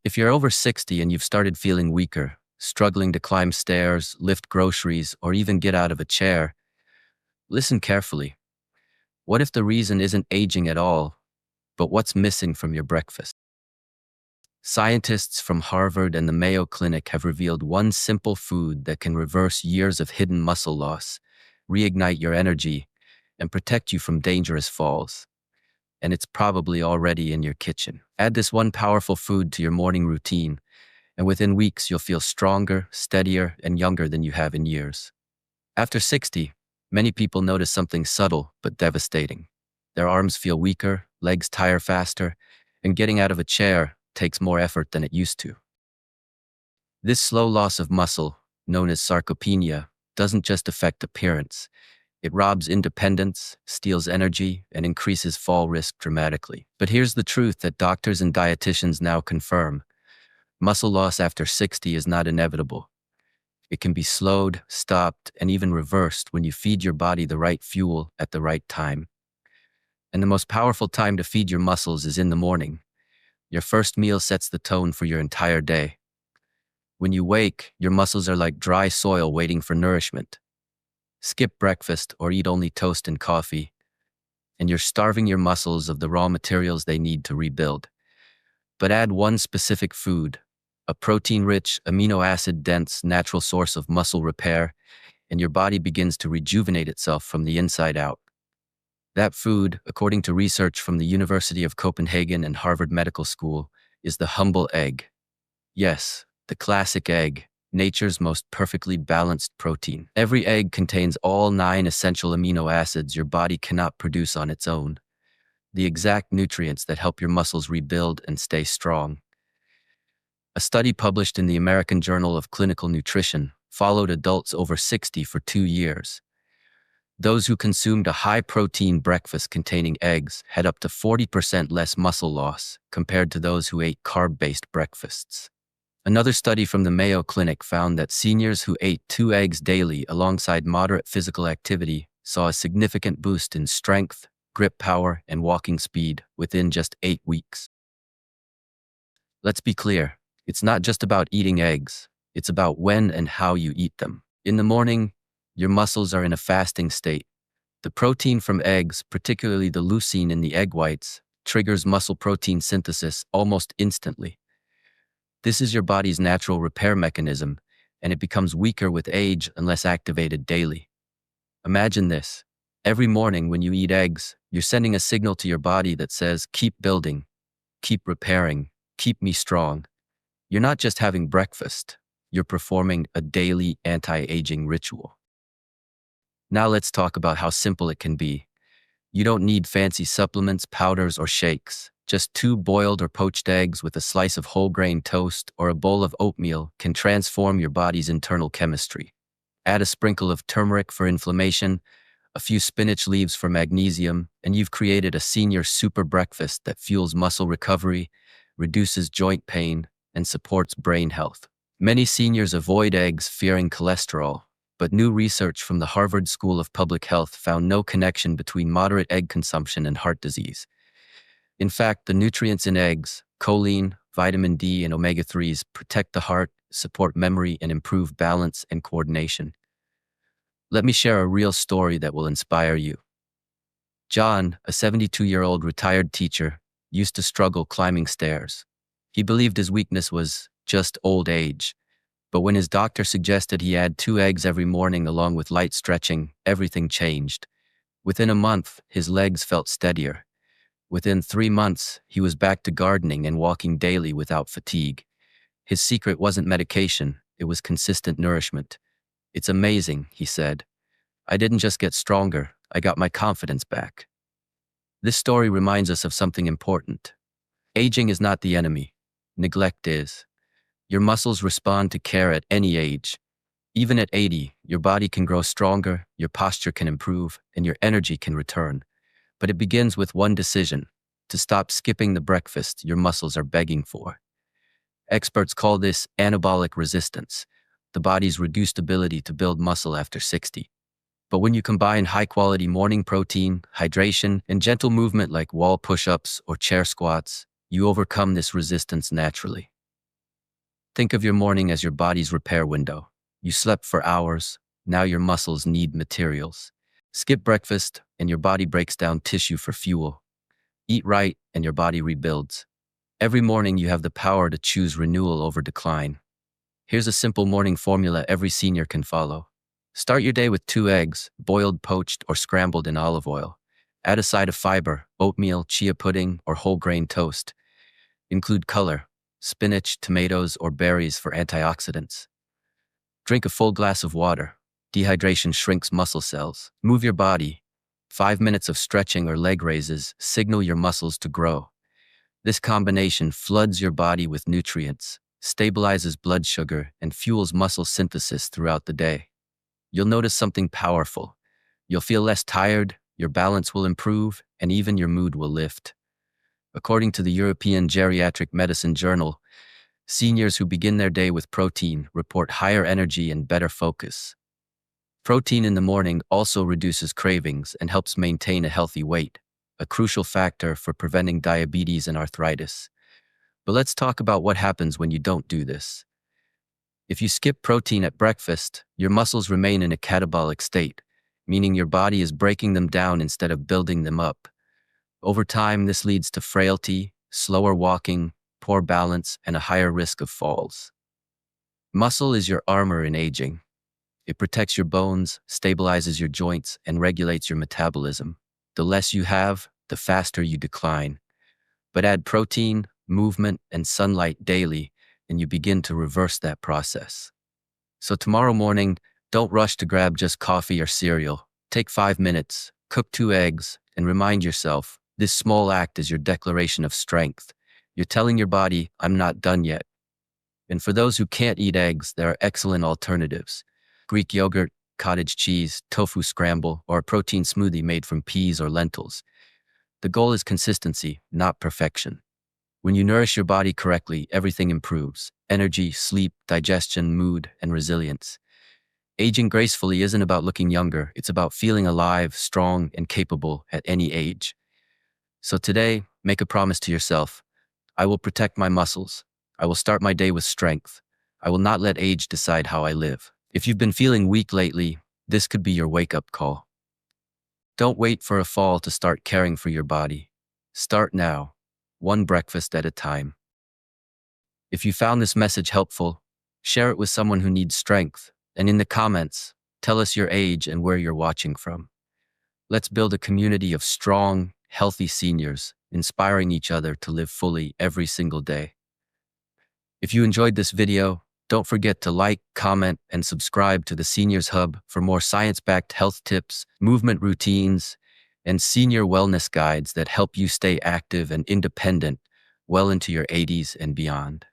If you're over 60 and you've started feeling weaker, struggling to climb stairs, lift groceries, or even get out of a chair, listen carefully. What if the reason isn't aging at all, but what's missing from your breakfast? Scientists from Harvard and the Mayo Clinic have revealed one simple food that can reverse years of hidden muscle loss, reignite your energy, and protect you from dangerous falls. And it's probably already in your kitchen. Add this one powerful food to your morning routine, and within weeks you'll feel stronger, steadier, and younger than you have in years. After 60, many people notice something subtle but devastating. Their arms feel weaker, legs tire faster, and getting out of a chair takes more effort than it used to. This slow loss of muscle, known as sarcopenia, doesn't just affect appearance. It robs independence, steals energy, and increases fall risk dramatically. But here's the truth that doctors and dietitians now confirm. Muscle loss after 60 is not inevitable. It can be slowed, stopped, and even reversed when you feed your body the right fuel at the right time. And the most powerful time to feed your muscles is in the morning. Your first meal sets the tone for your entire day. When you wake, your muscles are like dry soil waiting for nourishment. Skip breakfast or eat only toast and coffee, and you're starving your muscles of the raw materials they need to rebuild. But add one specific food, a protein-rich, amino acid-dense, natural source of muscle repair, and your body begins to rejuvenate itself from the inside out. That food, according to research from the University of Copenhagen and Harvard Medical School, is the humble egg. Yes, the classic egg, nature's most perfectly balanced protein. Every egg contains all 9 essential amino acids your body cannot produce on its own, the exact nutrients that help your muscles rebuild and stay strong. A study published in the American Journal of Clinical Nutrition followed adults over 60 for 2 years. Those who consumed a high-protein breakfast containing eggs had up to 40% less muscle loss compared to those who ate carb-based breakfasts. Another study from the Mayo Clinic found that seniors who ate 2 eggs daily alongside moderate physical activity saw a significant boost in strength, grip power, and walking speed within just 8 weeks. Let's be clear, it's not just about eating eggs, it's about when and how you eat them. In the morning, your muscles are in a fasting state. The protein from eggs, particularly the leucine in the egg whites, triggers muscle protein synthesis almost instantly. This is your body's natural repair mechanism, and it becomes weaker with age unless activated daily. Imagine this. Every morning when you eat eggs, you're sending a signal to your body that says, keep building, keep repairing, keep me strong. You're not just having breakfast, you're performing a daily anti-aging ritual. Now let's talk about how simple it can be. You don't need fancy supplements, powders, or shakes. Just 2 boiled or poached eggs with a slice of whole grain toast or a bowl of oatmeal can transform your body's internal chemistry. Add a sprinkle of turmeric for inflammation, a few spinach leaves for magnesium, and you've created a senior super breakfast that fuels muscle recovery, reduces joint pain, and supports brain health. Many seniors avoid eggs fearing cholesterol, but new research from the Harvard School of Public Health found no connection between moderate egg consumption and heart disease. In fact, the nutrients in eggs, choline, vitamin D, and omega-3s protect the heart, support memory, and improve balance and coordination. Let me share a real story that will inspire you. John, a 72-year-old retired teacher, used to struggle climbing stairs. He believed his weakness was just old age. But when his doctor suggested he add 2 eggs every morning along with light stretching, everything changed. Within a month, his legs felt steadier. Within 3 months, he was back to gardening and walking daily without fatigue. His secret wasn't medication, it was consistent nourishment. It's amazing, he said. I didn't just get stronger, I got my confidence back. This story reminds us of something important. Aging is not the enemy. Neglect is. Your muscles respond to care at any age. Even at 80, your body can grow stronger, your posture can improve, and your energy can return. But it begins with one decision: to stop skipping the breakfast your muscles are begging for. Experts call this anabolic resistance, the body's reduced ability to build muscle after 60. But when you combine high-quality morning protein, hydration, and gentle movement like wall push-ups or chair squats, you overcome this resistance naturally. Think of your morning as your body's repair window. You slept for hours, now your muscles need materials. Skip breakfast, and your body breaks down tissue for fuel. Eat right, and your body rebuilds. Every morning you have the power to choose renewal over decline. Here's a simple morning formula every senior can follow. Start your day with 2 eggs, boiled, poached, or scrambled in olive oil. Add a side of fiber, oatmeal, chia pudding, or whole grain toast. Include color, spinach, tomatoes, or berries for antioxidants. Drink a full glass of water. Dehydration shrinks muscle cells. Move your body. 5 minutes of stretching or leg raises signal your muscles to grow. This combination floods your body with nutrients, stabilizes blood sugar, and fuels muscle synthesis throughout the day. You'll notice something powerful. You'll feel less tired, your balance will improve, and even your mood will lift. According to the European Geriatric Medicine Journal, seniors who begin their day with protein report higher energy and better focus. Protein in the morning also reduces cravings and helps maintain a healthy weight, a crucial factor for preventing diabetes and arthritis. But let's talk about what happens when you don't do this. If you skip protein at breakfast, your muscles remain in a catabolic state, meaning your body is breaking them down instead of building them up. Over time, this leads to frailty, slower walking, poor balance, and a higher risk of falls. Muscle is your armor in aging. It protects your bones, stabilizes your joints, and regulates your metabolism. The less you have, the faster you decline. But add protein, movement, and sunlight daily, and you begin to reverse that process. So tomorrow morning, don't rush to grab just coffee or cereal. Take 5 minutes, cook 2 eggs, and remind yourself, this small act is your declaration of strength. You're telling your body, I'm not done yet. And for those who can't eat eggs, there are excellent alternatives. Greek yogurt, cottage cheese, tofu scramble, or a protein smoothie made from peas or lentils. The goal is consistency, not perfection. When you nourish your body correctly, everything improves: energy, sleep, digestion, mood, and resilience. Aging gracefully isn't about looking younger, it's about feeling alive, strong, and capable at any age. So today, make a promise to yourself. I will protect my muscles. I will start my day with strength. I will not let age decide how I live. If you've been feeling weak lately, this could be your wake-up call. Don't wait for a fall to start caring for your body. Start now, one breakfast at a time. If you found this message helpful, share it with someone who needs strength, and in the comments, tell us your age and where you're watching from. Let's build a community of strong, healthy seniors, inspiring each other to live fully every single day. If you enjoyed this video, don't forget to like, comment, and subscribe to the Seniors Hub for more science-backed health tips, movement routines, and senior wellness guides that help you stay active and independent well into your 80s and beyond.